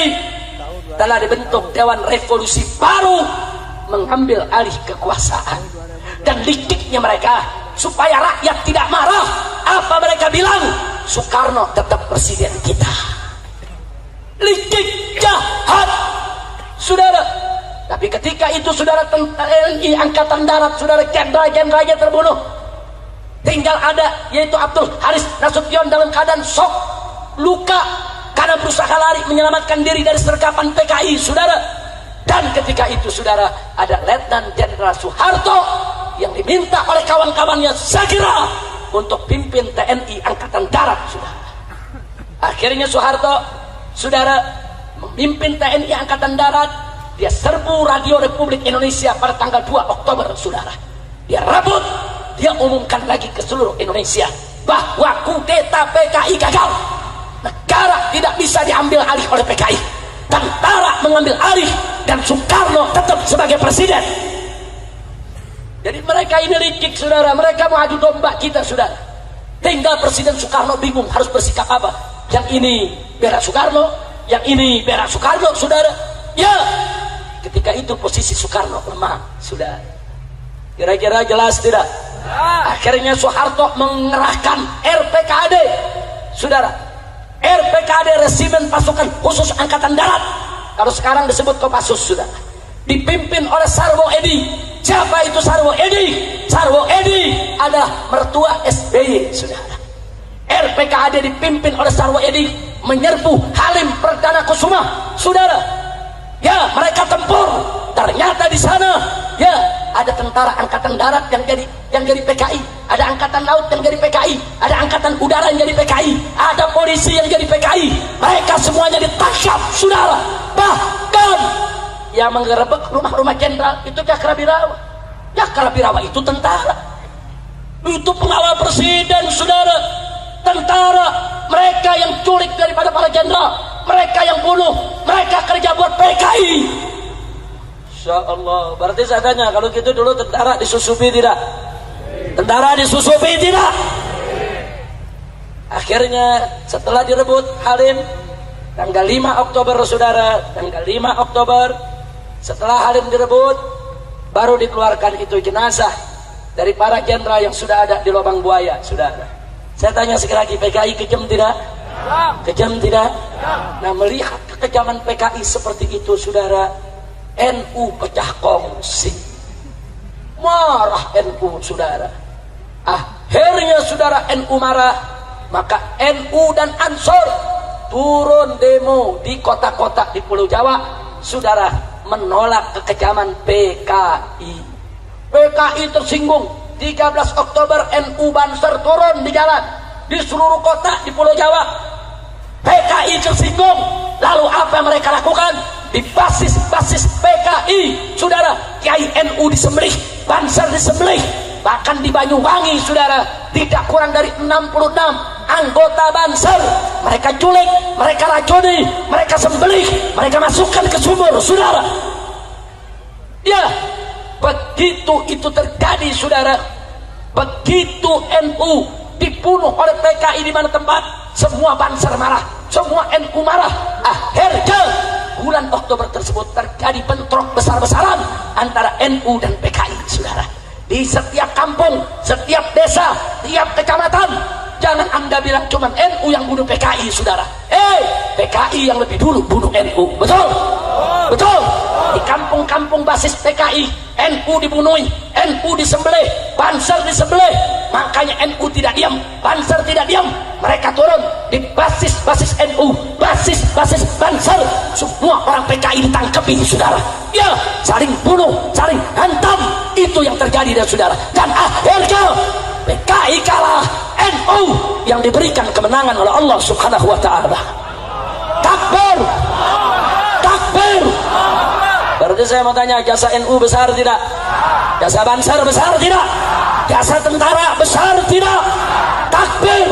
telah dibentuk Dewan Revolusi baru mengambil alih kekuasaan. Dan liciknya mereka supaya rakyat tidak marah, apa mereka bilang? Soekarno tetap presiden kita. Licik, jahat, saudara. Tapi ketika itu, saudara, TNI Angkatan Darat, saudara, jenderal-jenderalnya terbunuh. Tinggal ada, yaitu Abdul Haris Nasution dalam keadaan shock, luka, karena berusaha lari menyelamatkan diri dari sergapan PKI, saudara. Dan ketika itu, saudara, ada Letnan Jenderal Soeharto yang diminta oleh kawan-kawannya segera untuk pimpin TNI Angkatan Darat, saudara. Akhirnya Soeharto, saudara, memimpin TNI Angkatan Darat. Dia serbu Radio Republik Indonesia pada tanggal 2 Oktober, saudara. Dia rebut, dia umumkan lagi ke seluruh Indonesia bahwa kudeta PKI gagal. Negara tidak bisa diambil alih oleh PKI. Tentara mengambil alih dan Soekarno tetap sebagai presiden. Jadi mereka ini licik, saudara. Mereka mau adu domba kita, saudara. Tinggal Presiden Soekarno bingung harus bersikap apa. Yang ini bela Soekarno, yang ini bela Soekarno, saudara. Ya, ketika itu posisi Soekarno lemah, saudara. Kira-kira jelas tidak? Akhirnya Soeharto mengerahkan RPKAD, saudara. RPKAD, Resimen Pasukan Khusus Angkatan Darat, kalau sekarang disebut Kopassus, saudara. Dipimpin oleh Sarwo Edi. Siapa itu Sarwo Edi? Sarwo Edi adalah mertua SBY, saudara. RPKAD dipimpin oleh Sarwo Edi menyerbu Halim Perdana Kusuma, saudara. Ya, mereka tempur. Ternyata di sana, ya, ada tentara Angkatan Darat yang jadi PKI, ada Angkatan Laut yang jadi PKI, ada Angkatan Udara yang jadi PKI, ada polisi yang jadi PKI. Mereka semuanya ditangkap, saudara. Bahkan yang menggerebek rumah-rumah jenderal itu Cakrabirawa. Cakrabirawa itu tentara, itu pengawal presiden, saudara. Tentara, mereka yang culik daripada para jenderal, mereka yang bunuh, mereka kerja buat PKI. Insya Allah. Berarti saya tanya, kalau gitu dulu tentara disusupi tidak? Tentara disusupi tidak? Akhirnya setelah direbut Halim tanggal 5 Oktober, saudara, tanggal 5 Oktober setelah Halim direbut, baru dikeluarkan itu jenazah dari para jenderal yang sudah ada di lubang buaya, saudara. Saya tanya sekali lagi, PKI kejam tidak? Kejam tidak? Nah, melihat kekejaman PKI seperti itu, saudara, NU pecah kongsi. Marah NU, saudara. Akhirnya saudara NU marah, maka NU dan Ansor turun demo di kota-kota di Pulau Jawa, saudara, menolak kekejaman PKI. PKI tersinggung. 13 Oktober NU Banser turun di jalan di seluruh kota di Pulau Jawa. PKI tersinggung. Lalu apa yang mereka lakukan? Di basis-basis PKI, saudara, Kiai NU disembelih, Banser disembelih. Bahkan di Banyuwangi, saudara, tidak kurang dari 66 anggota Banser mereka culik, mereka racuni, mereka sembelih, mereka masukkan ke sumur, saudara. Ya, begitu itu terjadi, saudara. Begitu NU dibunuh oleh PKI di mana tempat, semua Banser marah, semua NU marah. Akhirnya bulan Oktober tersebut terjadi bentrok besar-besaran antara NU dan PKI, saudara. Di setiap kampung, setiap desa, tiap kecamatan. Jangan Anda bilang cuma NU yang bunuh PKI, saudara. PKI yang lebih dulu bunuh NU. Betul? Betul? Di kampung-kampung basis PKI, NU dibunuhi, NU disembelih, Banser disembelih. Makanya NU tidak diam, Banser tidak diam. Mereka turun di basis-basis NU, basis-basis Banser. Semua orang PKI ditangkapi, saudara. Ya, saling bunuh, saling hantam. Itu yang terjadi, dan saudara. Dan akhirnya PKI kalah, NU yang diberikan kemenangan oleh Allah Subhanahu wa Ta'ala. Takbir, takbir. Berarti saya mau tanya, jasa NU besar tidak? Jasa Banser besar tidak? Jasa tentara besar tidak? Takbir.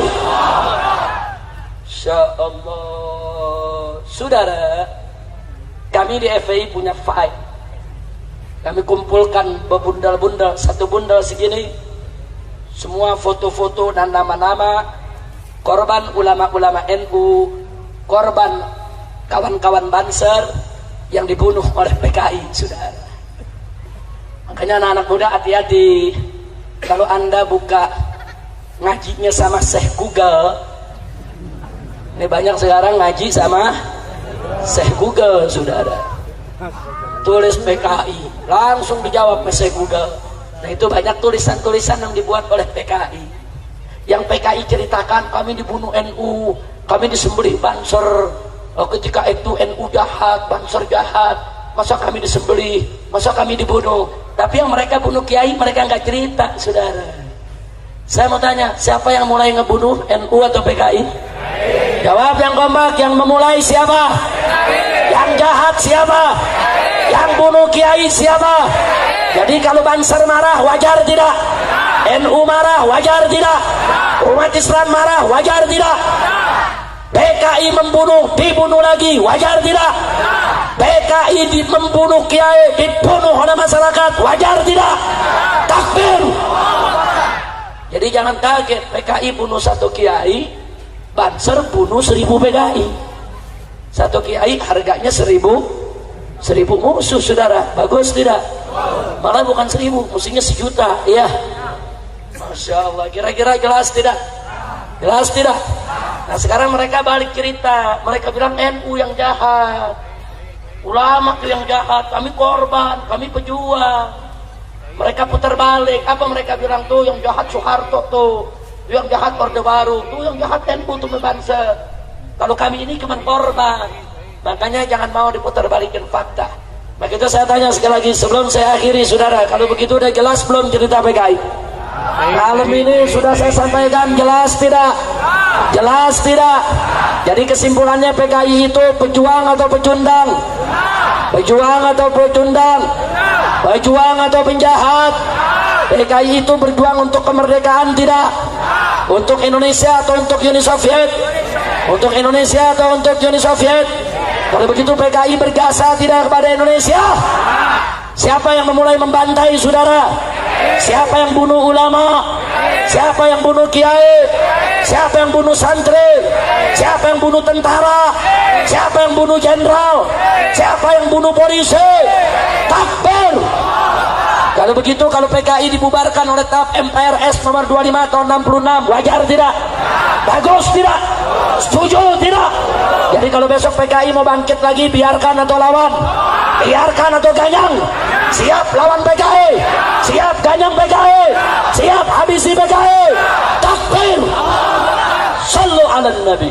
Insya Allah, saudara, kami di FPI punya file. Kami kumpulkan bebundal-bundal, satu bundal segini, semua foto-foto dan nama-nama korban ulama-ulama NU, korban kawan-kawan Banser yang dibunuh oleh PKI, saudara. Makanya anak-anak muda hati-hati kalau Anda buka ngajinya sama Syekh Google. Ini banyak sekarang ngaji sama Syekh Google, saudara. Tulis PKI, langsung dijawab oleh Syekh Google. Nah, itu banyak tulisan-tulisan yang dibuat oleh PKI. Yang PKI ceritakan, kami dibunuh NU, kami disembelih Banser. Ketika itu NU jahat, Banser jahat, masa kami disembelih, masa kami dibunuh. Tapi yang mereka bunuh kiai, mereka nggak cerita, saudara. Saya mau tanya, siapa yang mulai ngebunuh, NU atau PKI? Jawab yang kompak. Yang memulai siapa? Yang jahat siapa? Yang bunuh kiai siapa? Jadi kalau Banser marah, wajar tidak? NU marah, wajar tidak? Umat Islam marah, wajar tidak? PKI membunuh, dibunuh lagi, wajar tidak? PKI membunuh kiai, dibunuh oleh masyarakat, wajar tidak? Takbir. Jadi jangan kaget, PKI bunuh satu kiai, Banser bunuh 1000 PKI. Satu kiai harganya 1000 musuh, saudara. Bagus tidak? Malah bukan 1000, mestinya 1.000.000. Iya. Masya Allah. Kira-kira jelas tidak? Jelas tidak? Nah, sekarang mereka balik cerita. Mereka bilang NU yang jahat, ulama itu yang jahat, kami korban, kami pejuang. Mereka putar balik. Apa mereka bilang? Tuh yang jahat Soeharto, tuh yang jahat Orde Baru, tuh yang jahat NU, tuh Banser. Kalau kami ini cuma korban. Makanya jangan mau diputar balikin fakta. Maka itu saya tanya sekali lagi sebelum saya akhiri, saudara, kalau begitu udah jelas belum cerita PKI? Malam ini sudah saya sampaikan, jelas tidak? Jelas tidak? Jadi kesimpulannya, PKI itu pejuang atau pecundang? Pejuang atau pecundang? Pejuang atau penjahat? PKI itu berjuang untuk kemerdekaan tidak? Untuk Indonesia atau untuk Uni Soviet? Untuk Indonesia atau untuk Uni Soviet? Kalau begitu PKI berjasa tidak kepada Indonesia? Siapa yang memulai membantai, saudara? Siapa yang bunuh ulama? Siapa yang bunuh kiai? Siapa yang bunuh santri? Siapa yang bunuh tentara? Siapa yang bunuh jenderal? Siapa yang bunuh polisi? Takbir. Kalau begitu, kalau PKI dibubarkan oleh TAP MPRS nomor 25 tahun 66, wajar tidak? Bagus tidak? Setuju tidak? Jadi kalau besok PKI mau bangkit lagi, biarkan atau lawan? Biarkan atau ganyang? siap lawan PKI, siap ganyang PKI, siap habisi PKI. Takbir. Sallu ala nabi.